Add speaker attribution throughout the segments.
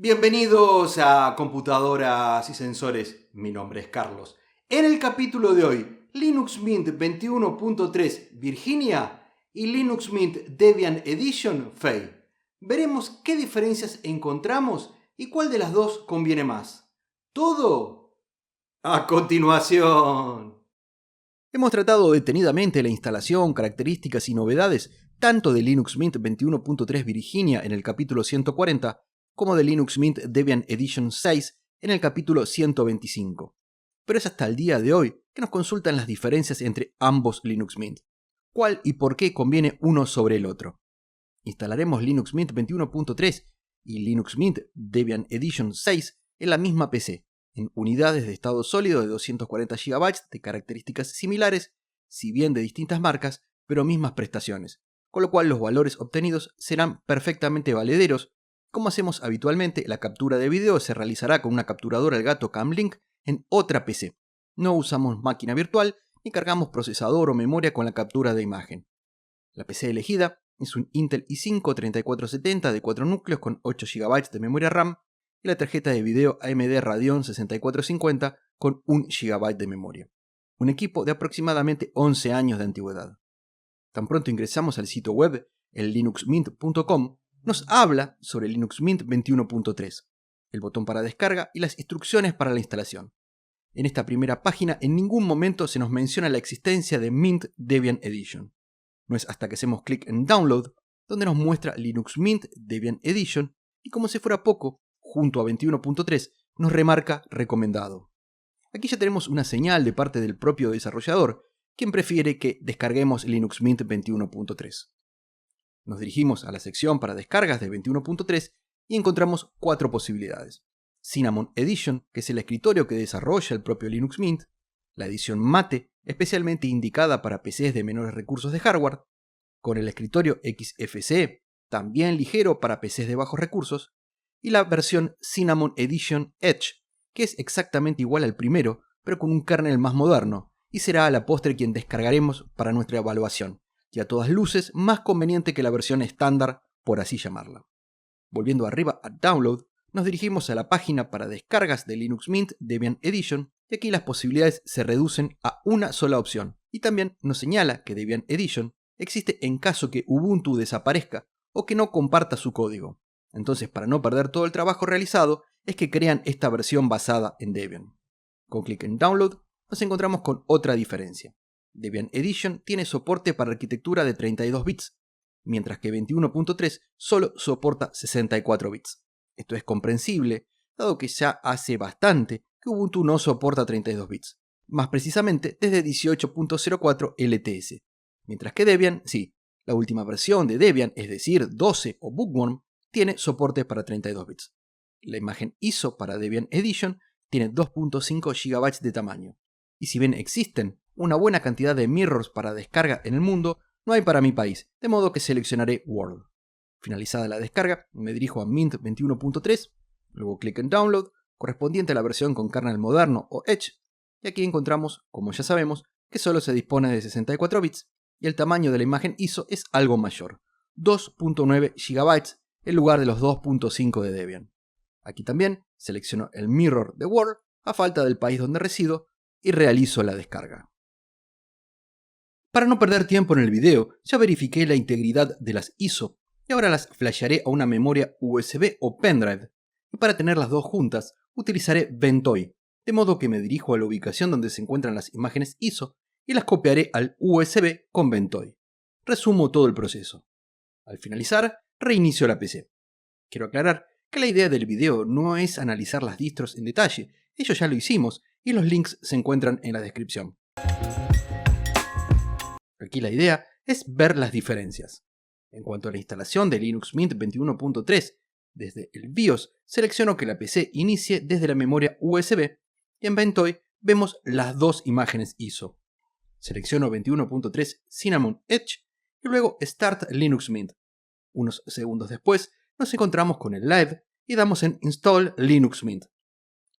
Speaker 1: Bienvenidos a Computadoras y Sensores, mi nombre es Carlos. En el capítulo de hoy, Linux Mint 21.3 Virginia y Linux Mint Debian Edition Faye. Veremos qué diferencias encontramos y cuál de las dos conviene más. Todo a continuación. Hemos tratado detenidamente la instalación, características y novedades tanto de Linux Mint 21.3 Virginia en el capítulo 140 como de Linux Mint Debian Edition 6 en el capítulo 125. Pero es hasta el día de hoy que nos consultan las diferencias entre ambos Linux Mint. ¿Cuál y por qué conviene uno sobre el otro? Instalaremos Linux Mint 21.3 y Linux Mint Debian Edition 6 en la misma PC, en unidades de estado sólido de 240 GB de características similares, si bien de distintas marcas, pero mismas prestaciones, con lo cual los valores obtenidos serán perfectamente valederos. Como hacemos habitualmente, la captura de video se realizará con una capturadora Elgato Camlink en otra PC. No usamos máquina virtual ni cargamos procesador o memoria con la captura de imagen. La PC elegida es un Intel i5 3470 de 4 núcleos con 8 GB de memoria RAM y la tarjeta de video AMD Radeon 6450 con 1 GB de memoria. Un equipo de aproximadamente 11 años de antigüedad. Tan pronto ingresamos al sitio web, el linuxmint.com, nos habla sobre Linux Mint 21.3, el botón para descarga y las instrucciones para la instalación. En esta primera página en ningún momento se nos menciona la existencia de Mint Debian Edition. No es hasta que hacemos clic en Download donde nos muestra Linux Mint Debian Edition y como si fuera poco, junto a 21.3 nos remarca recomendado. Aquí ya tenemos una señal de parte del propio desarrollador, quien prefiere que descarguemos Linux Mint 21.3. Nos dirigimos a la sección para descargas de 21.3 y encontramos 4 posibilidades. Cinnamon Edition, que es el escritorio que desarrolla el propio Linux Mint, la edición Mate, especialmente indicada para PCs de menores recursos de hardware, con el escritorio XFCE, también ligero para PCs de bajos recursos, y la versión Cinnamon Edition Edge, que es exactamente igual al primero, pero con un kernel más moderno, y será a la postre quien descargaremos para nuestra evaluación, y a todas luces más conveniente que la versión estándar, por así llamarla. Volviendo arriba a Download, nos dirigimos a la página para descargas de Linux Mint Debian Edition, y aquí las posibilidades se reducen a una sola opción, y también nos señala que Debian Edition existe en caso que Ubuntu desaparezca o que no comparta su código. Entonces, para no perder todo el trabajo realizado, es que crean esta versión basada en Debian. Con clic en Download, nos encontramos con otra diferencia. Debian Edition tiene soporte para arquitectura de 32 bits, mientras que 21.3 solo soporta 64 bits. Esto es comprensible, dado que ya hace bastante que Ubuntu no soporta 32 bits, más precisamente desde 18.04 LTS, mientras que Debian, sí, la última versión de Debian, es decir, 12 o Bookworm, tiene soporte para 32 bits. La imagen ISO para Debian Edition tiene 2.5 GB de tamaño, y si bien existen una buena cantidad de mirrors para descarga en el mundo, no hay para mi país, de modo que seleccionaré World. Finalizada la descarga, me dirijo a Mint 21.3, luego clic en Download, correspondiente a la versión con kernel moderno o Edge, y aquí encontramos, como ya sabemos, que solo se dispone de 64 bits y el tamaño de la imagen ISO es algo mayor, 2.9 GB en lugar de los 2.5 de Debian. Aquí también selecciono el mirror de Word a falta del país donde resido y realizo la descarga. Para no perder tiempo en el video, ya verifiqué la integridad de las ISO y ahora las flashearé a una memoria USB o pendrive, y para tener las dos juntas utilizaré Ventoy, de modo que me dirijo a la ubicación donde se encuentran las imágenes ISO y las copiaré al USB con Ventoy. Resumo todo el proceso. Al finalizar, reinicio la PC. Quiero aclarar que la idea del video no es analizar las distros en detalle, ello ya lo hicimos y los links se encuentran en la descripción. Aquí la idea es ver las diferencias. En cuanto a la instalación de Linux Mint 21.3, desde el BIOS selecciono que la PC inicie desde la memoria USB y en Ventoy vemos las dos imágenes ISO. Selecciono 21.3 Cinnamon Edge y luego Start Linux Mint. Unos segundos después nos encontramos con el Live y damos en Install Linux Mint.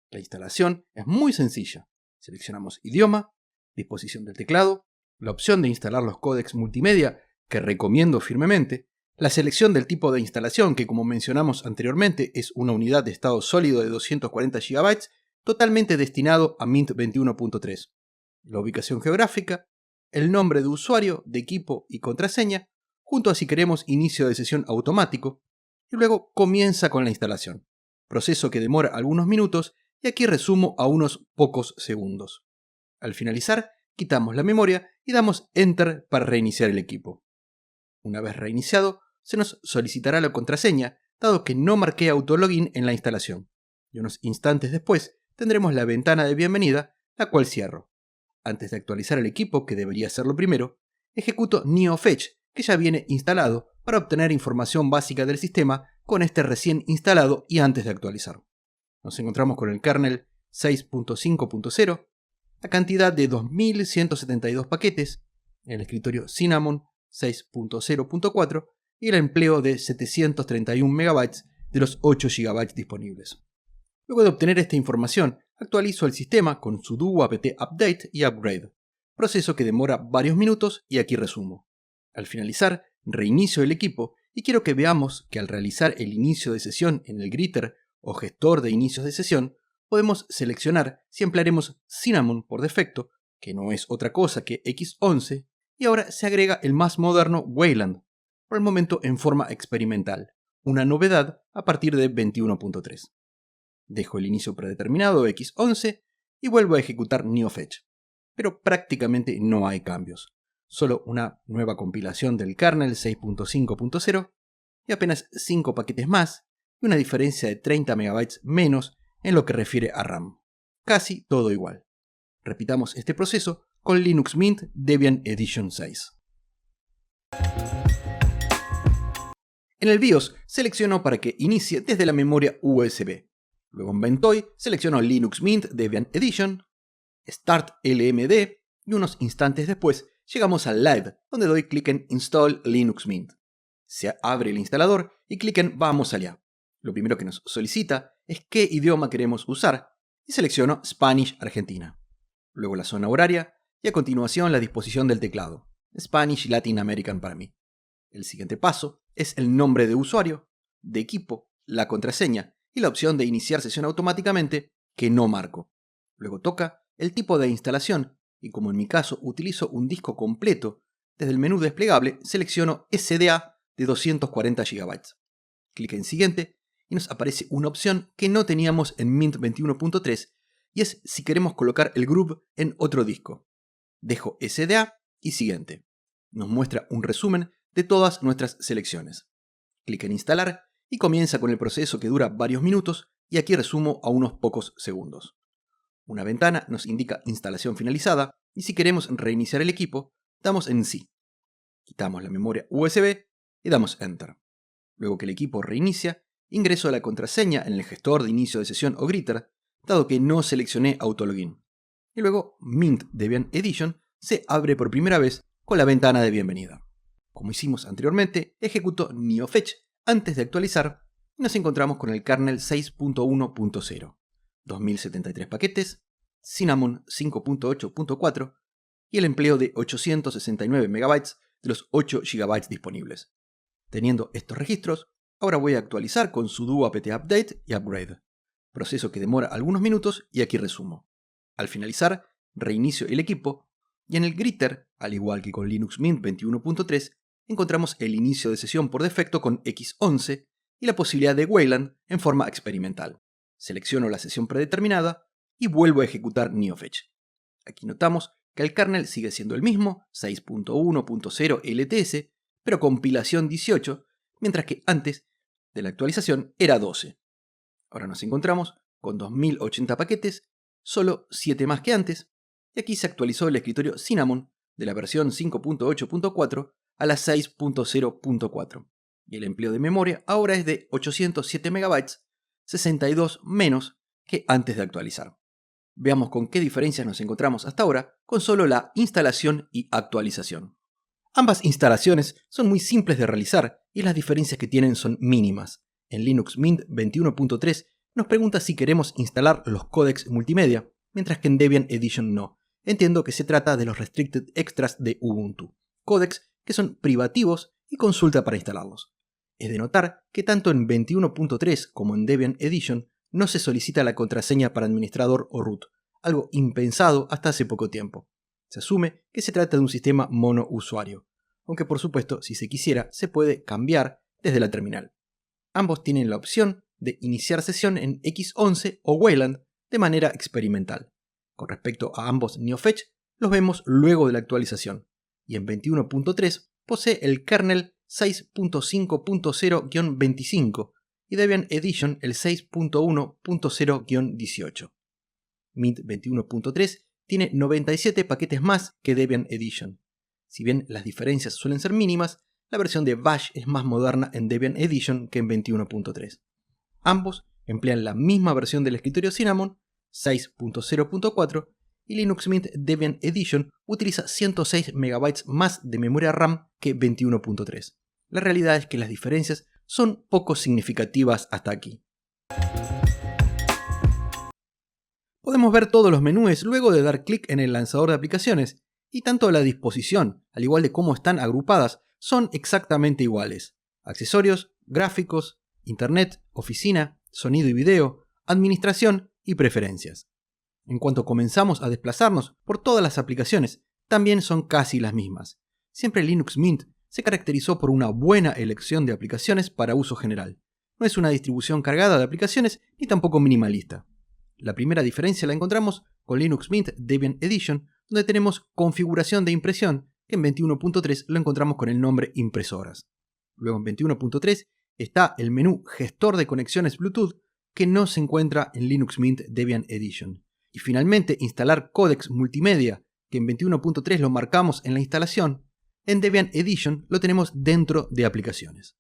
Speaker 1: La instalación es muy sencilla. Seleccionamos idioma, disposición del teclado, la opción de instalar los códecs multimedia, que recomiendo firmemente, La selección del tipo de instalación, que como mencionamos anteriormente es una unidad de estado sólido de 240 GB, totalmente destinado a Mint 21.3. La ubicación geográfica, el nombre de usuario, de equipo y contraseña, junto a si queremos inicio de sesión automático, y luego comienza con la instalación, proceso que demora algunos minutos y aquí resumo a unos pocos segundos. Al finalizar, quitamos la memoria y damos Enter para reiniciar el equipo. Una vez reiniciado, se nos solicitará la contraseña, dado que no marqué autologin en la instalación, y unos instantes después tendremos la ventana de bienvenida, la cual cierro. Antes de actualizar el equipo, que debería ser lo primero, ejecuto NeoFetch, que ya viene instalado para obtener información básica del sistema con este recién instalado y antes de actualizar. Nos encontramos con el kernel 6.5.0, la cantidad de 2172 paquetes, el escritorio Cinnamon 6.0.4 y el empleo de 731 MB de los 8 GB disponibles. Luego de obtener esta información, actualizo el sistema con sudo apt update y upgrade, proceso que demora varios minutos y aquí resumo. Al finalizar, reinicio el equipo y quiero que veamos que al realizar el inicio de sesión en el greeter o gestor de inicios de sesión, podemos seleccionar si emplearemos Cinnamon por defecto, que no es otra cosa que X11, y ahora se agrega el más moderno Wayland, por el momento en forma experimental, una novedad a partir de 21.3. Dejo el inicio predeterminado X11 y vuelvo a ejecutar NeoFetch, pero prácticamente no hay cambios, solo una nueva compilación del kernel 6.5.0 y apenas 5 paquetes más y una diferencia de 30 MB menos en lo que refiere a RAM. Casi todo igual. Repitamos este proceso con Linux Mint Debian Edition 6. En el BIOS selecciono para que inicie desde la memoria USB. Luego en Ventoy selecciono Linux Mint Debian Edition, Start LMD y unos instantes después llegamos al Live, donde doy clic en Install Linux Mint. Se abre el instalador y clic en Vamos allá. Lo primero que nos solicita es qué idioma queremos usar y selecciono Spanish Argentina. Luego la zona horaria y a continuación la disposición del teclado, Spanish Latin American para mí. El siguiente paso es el nombre de usuario, de equipo, la contraseña y la opción de iniciar sesión automáticamente que no marco. Luego toca el tipo de instalación y como en mi caso utilizo un disco completo, desde el menú desplegable selecciono SDA de 240 GB. Clic en siguiente y nos aparece una opción que no teníamos en Mint 21.3 y es si queremos colocar el groove en otro disco. Dejo SDA y siguiente. Nos muestra un resumen de todas nuestras selecciones. Clic en instalar y comienza con el proceso que dura varios minutos y aquí resumo a unos pocos segundos. Una ventana nos indica instalación finalizada y si queremos reiniciar el equipo, damos en sí. Quitamos la memoria USB y damos Enter. Luego que el equipo reinicia, ingreso la contraseña en el gestor de inicio de sesión o greeter, dado que no seleccioné autologin. Y luego Mint Debian Edition se abre por primera vez con la ventana de bienvenida. Como hicimos anteriormente, ejecuto NeoFetch antes de actualizar y nos encontramos con el kernel 6.1.0, 2073 paquetes, Cinnamon 5.8.4 y el empleo de 869 MB de los 8 GB disponibles. Teniendo estos registros, ahora voy a actualizar con sudo apt update y upgrade, proceso que demora algunos minutos y aquí resumo. Al finalizar, reinicio el equipo y en el greeter, al igual que con Linux Mint 21.3, encontramos el inicio de sesión por defecto con X11 y la posibilidad de Wayland en forma experimental. Selecciono la sesión predeterminada y vuelvo a ejecutar NeoFetch. Aquí notamos que el kernel sigue siendo el mismo, 6.1.0 LTS, pero compilación 18, mientras que antes de la actualización era 12. Ahora nos encontramos con 2080 paquetes, solo 7 más que antes, y aquí se actualizó el escritorio Cinnamon de la versión 5.8.4 a la 6.0.4, y el empleo de memoria ahora es de 807 MB, 62 menos que antes de actualizar. Veamos con qué diferencias nos encontramos hasta ahora con solo la instalación y actualización. Ambas instalaciones son muy simples de realizar y las diferencias que tienen son mínimas. En Linux Mint 21.3 nos pregunta si queremos instalar los códecs multimedia, mientras que en Debian Edition no. Entiendo que se trata de los Restricted Extras de Ubuntu, códecs que son privativos y consulta para instalarlos. Es de notar que tanto en 21.3 como en Debian Edition no se solicita la contraseña para administrador o root, algo impensado hasta hace poco tiempo. Se asume que se trata de un sistema monousuario, aunque por supuesto si se quisiera se puede cambiar desde la terminal. Ambos tienen la opción de iniciar sesión en X11 o Wayland de manera experimental. Con respecto a ambos NeoFetch, los vemos luego de la actualización, y en 21.3 posee el kernel 6.5.0-25 y Debian Edition el 6.1.0-18. Mint 21.3 tiene 97 paquetes más que Debian Edition. Si bien las diferencias suelen ser mínimas, la versión de Bash es más moderna en Debian Edition que en 21.3. Ambos emplean la misma versión del escritorio Cinnamon, 6.0.4, y Linux Mint Debian Edition utiliza 106 MB más de memoria RAM que 21.3. La realidad es que las diferencias son poco significativas hasta aquí. Podemos ver todos los menús luego de dar clic en el lanzador de aplicaciones, y tanto la disposición, al igual de cómo están agrupadas, son exactamente iguales. Accesorios, gráficos, internet, oficina, sonido y video, administración y preferencias. En cuanto comenzamos a desplazarnos por todas las aplicaciones, también son casi las mismas. Siempre Linux Mint se caracterizó por una buena elección de aplicaciones para uso general. No es una distribución cargada de aplicaciones ni tampoco minimalista. La primera diferencia la encontramos con Linux Mint Debian Edition, donde tenemos configuración de impresión, que en 21.3 lo encontramos con el nombre impresoras. Luego en 21.3 está el menú gestor de conexiones Bluetooth, que no se encuentra en Linux Mint Debian Edition. Y finalmente instalar códecs multimedia, que en 21.3 lo marcamos en la instalación, en Debian Edition lo tenemos dentro de aplicaciones.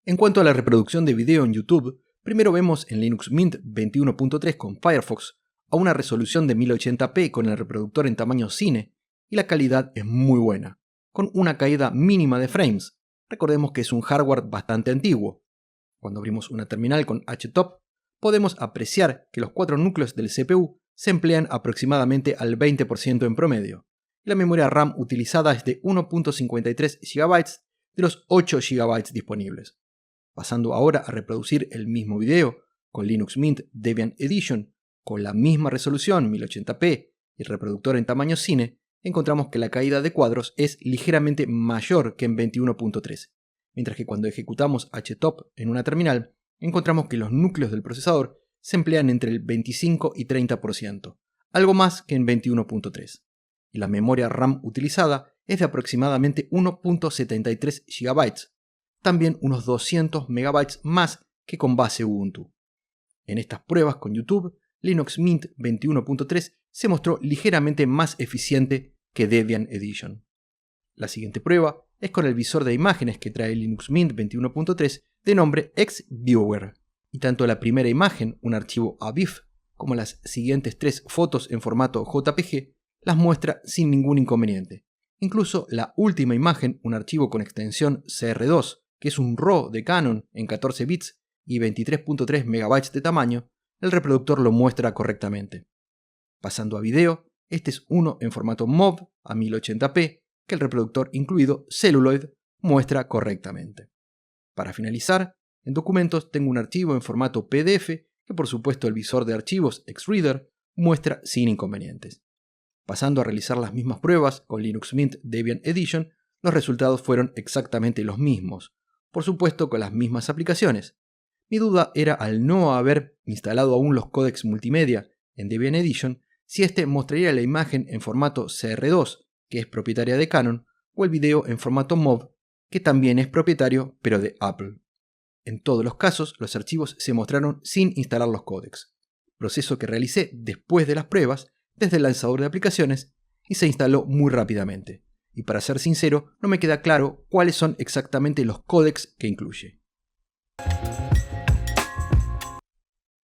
Speaker 1: En cuanto a la reproducción de video en YouTube, primero vemos en Linux Mint 21.3 con Firefox a una resolución de 1080p con el reproductor en tamaño cine, y la calidad es muy buena, con una caída mínima de frames. Recordemos que es un hardware bastante antiguo. Cuando abrimos una terminal con htop, podemos apreciar que los 4 núcleos del CPU se emplean aproximadamente al 20% en promedio, y la memoria RAM utilizada es de 1.53 GB de los 8 GB disponibles. Pasando ahora a reproducir el mismo video con Linux Mint Debian Edition, con la misma resolución 1080p y reproductor en tamaño cine, encontramos que la caída de cuadros es ligeramente mayor que en 21.3, mientras que cuando ejecutamos htop en una terminal, encontramos que los núcleos del procesador se emplean entre el 25 y 30%, algo más que en 21.3, y la memoria RAM utilizada es de aproximadamente 1.73 GB, también unos 200 MB más que con base Ubuntu. En estas pruebas con YouTube, Linux Mint 21.3 se mostró ligeramente más eficiente que Debian Edition. La siguiente prueba es con el visor de imágenes que trae Linux Mint 21.3 de nombre XViewer, y tanto la primera imagen, un archivo AVIF, como las siguientes 3 fotos en formato JPG, las muestra sin ningún inconveniente. Incluso la última imagen, un archivo con extensión CR2, que es un RAW de Canon en 14 bits y 23.3 MB de tamaño, el reproductor lo muestra correctamente. Pasando a video, este es uno en formato MOV a 1080p que el reproductor incluido Celluloid muestra correctamente. Para finalizar, en documentos tengo un archivo en formato PDF que por supuesto el visor de archivos XReader muestra sin inconvenientes. Pasando a realizar las mismas pruebas con Linux Mint Debian Edition, los resultados fueron exactamente los mismos, por supuesto con las mismas aplicaciones. Mi duda era al no haber instalado aún los códecs multimedia en Debian Edition, si este mostraría la imagen en formato CR2, que es propietaria de Canon, o el video en formato MOV, que también es propietario pero de Apple. En todos los casos, los archivos se mostraron sin instalar los códecs, proceso que realicé después de las pruebas desde el lanzador de aplicaciones y se instaló muy rápidamente. Y para ser sincero, no me queda claro cuáles son exactamente los códecs que incluye.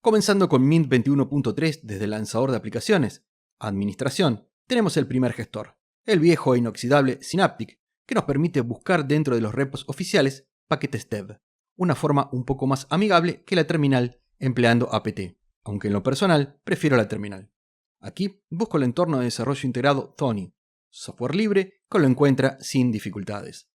Speaker 1: Comenzando con Mint 21.3 desde el lanzador de aplicaciones, administración, tenemos el primer gestor, el viejo e inoxidable Synaptic, que nos permite buscar dentro de los repos oficiales paquetes dev, una forma un poco más amigable que la terminal empleando apt, aunque en lo personal prefiero la terminal. Aquí busco el entorno de desarrollo integrado Thonny, software libre que lo encuentra sin dificultades.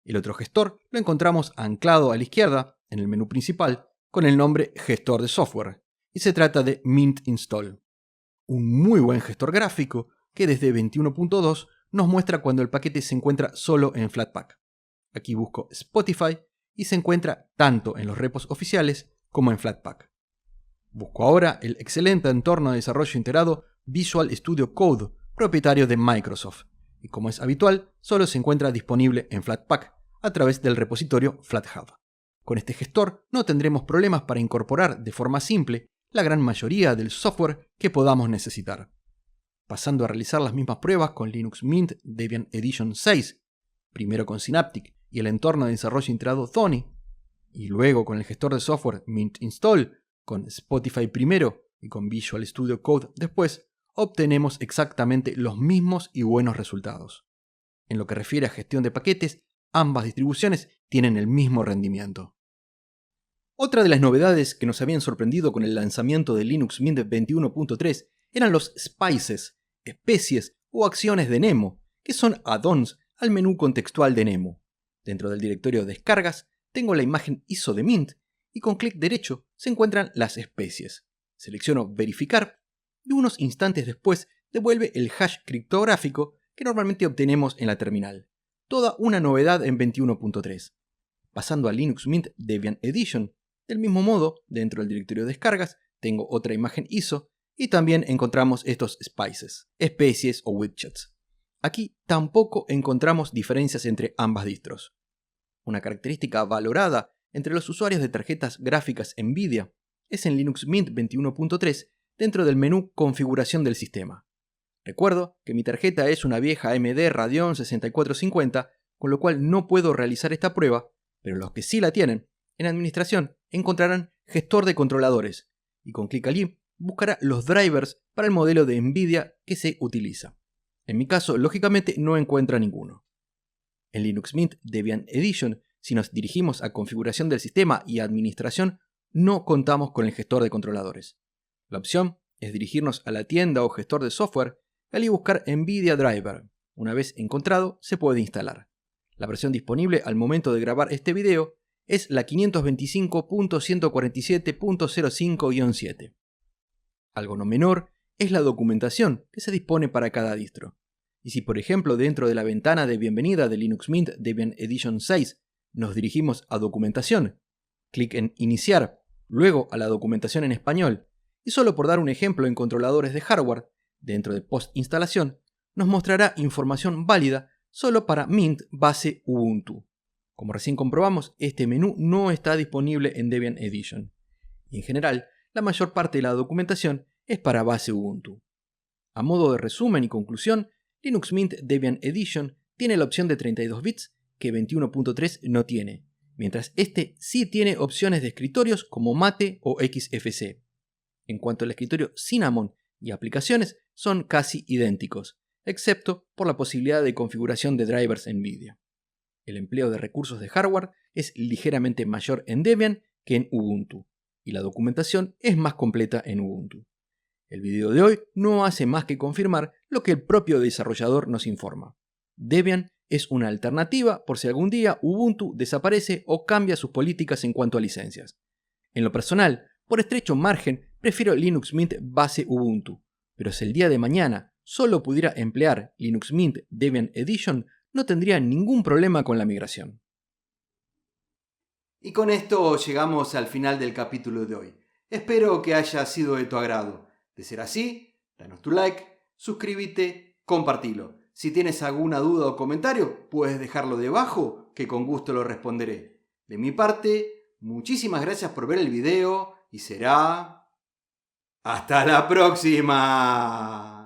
Speaker 1: El otro gestor lo encontramos anclado a la izquierda, en el menú principal, con el nombre gestor de software, y se trata de Mint Install. Un muy buen gestor gráfico que desde 21.2 nos muestra cuando el paquete se encuentra solo en Flatpak. Aquí busco Spotify y se encuentra tanto en los repos oficiales como en Flatpak. Busco ahora el excelente entorno de desarrollo integrado Visual Studio Code, propietario de Microsoft, y como es habitual, solo se encuentra disponible en Flatpak a través del repositorio FlatHub. Con este gestor no tendremos problemas para incorporar de forma simple la gran mayoría del software que podamos necesitar. Pasando a realizar las mismas pruebas con Linux Mint Debian Edition 6, primero con Synaptic y el entorno de desarrollo integrado Thonny, y luego con el gestor de software Mint Install, con Spotify primero y con Visual Studio Code después, obtenemos exactamente los mismos y buenos resultados. En lo que refiere a gestión de paquetes, ambas distribuciones tienen el mismo rendimiento. Otra de las novedades que nos habían sorprendido con el lanzamiento de Linux Mint 21.3 eran los spices, especies o acciones de Nemo, que son add-ons al menú contextual de Nemo. Dentro del directorio Descargas tengo la imagen ISO de Mint y con clic derecho se encuentran las especies. Selecciono Verificar y unos instantes después devuelve el hash criptográfico que normalmente obtenemos en la terminal. Toda una novedad en 21.3. Pasando a Linux Mint Debian Edition, del mismo modo, dentro del directorio Descargas tengo otra imagen ISO y también encontramos estos spices, especies o widgets. Aquí tampoco encontramos diferencias entre ambas distros. Una característica valorada entre los usuarios de tarjetas gráficas NVIDIA es en Linux Mint 21.3 dentro del menú Configuración del sistema. Recuerdo que mi tarjeta es una vieja AMD Radeon 6450, con lo cual no puedo realizar esta prueba, pero los que sí la tienen, en Administración encontrarán Gestor de controladores, y con clic allí buscará los drivers para el modelo de NVIDIA que se utiliza. En mi caso, lógicamente, no encuentra ninguno. En Linux Mint Debian Edition, si nos dirigimos a Configuración del sistema y Administración, no contamos con el gestor de controladores. La opción es dirigirnos a la tienda o gestor de software y allí buscar NVIDIA Driver. Una vez encontrado, se puede instalar. La versión disponible al momento de grabar este video es la 525.147.05-7. Algo no menor es la documentación que se dispone para cada distro. Y si por ejemplo dentro de la ventana de bienvenida de Linux Mint Debian Edition 6 nos dirigimos a Documentación, clic en Iniciar, luego a la documentación en español, y solo por dar un ejemplo en controladores de hardware, dentro de post-instalación, nos mostrará información válida solo para Mint base Ubuntu. Como recién comprobamos, este menú no está disponible en Debian Edition. Y en general, la mayor parte de la documentación es para base Ubuntu. A modo de resumen y conclusión, Linux Mint Debian Edition tiene la opción de 32 bits que 21.3 no tiene, mientras este sí tiene opciones de escritorios como Mate o XFC. En cuanto al escritorio Cinnamon y aplicaciones, son casi idénticos, excepto por la posibilidad de configuración de drivers NVIDIA. El empleo de recursos de hardware es ligeramente mayor en Debian que en Ubuntu, y la documentación es más completa en Ubuntu. El video de hoy no hace más que confirmar lo que el propio desarrollador nos informa. Debian es una alternativa por si algún día Ubuntu desaparece o cambia sus políticas en cuanto a licencias. En lo personal, por estrecho margen, prefiero Linux Mint base Ubuntu, pero si el día de mañana solo pudiera emplear Linux Mint Debian Edition, no tendría ningún problema con la migración.
Speaker 2: Y con esto llegamos al final del capítulo de hoy. Espero que haya sido de tu agrado. De ser así, danos tu like, suscríbete, compartilo. Si tienes alguna duda o comentario, puedes dejarlo debajo, que con gusto lo responderé. De mi parte, muchísimas gracias por ver el video y será... ¡hasta la próxima!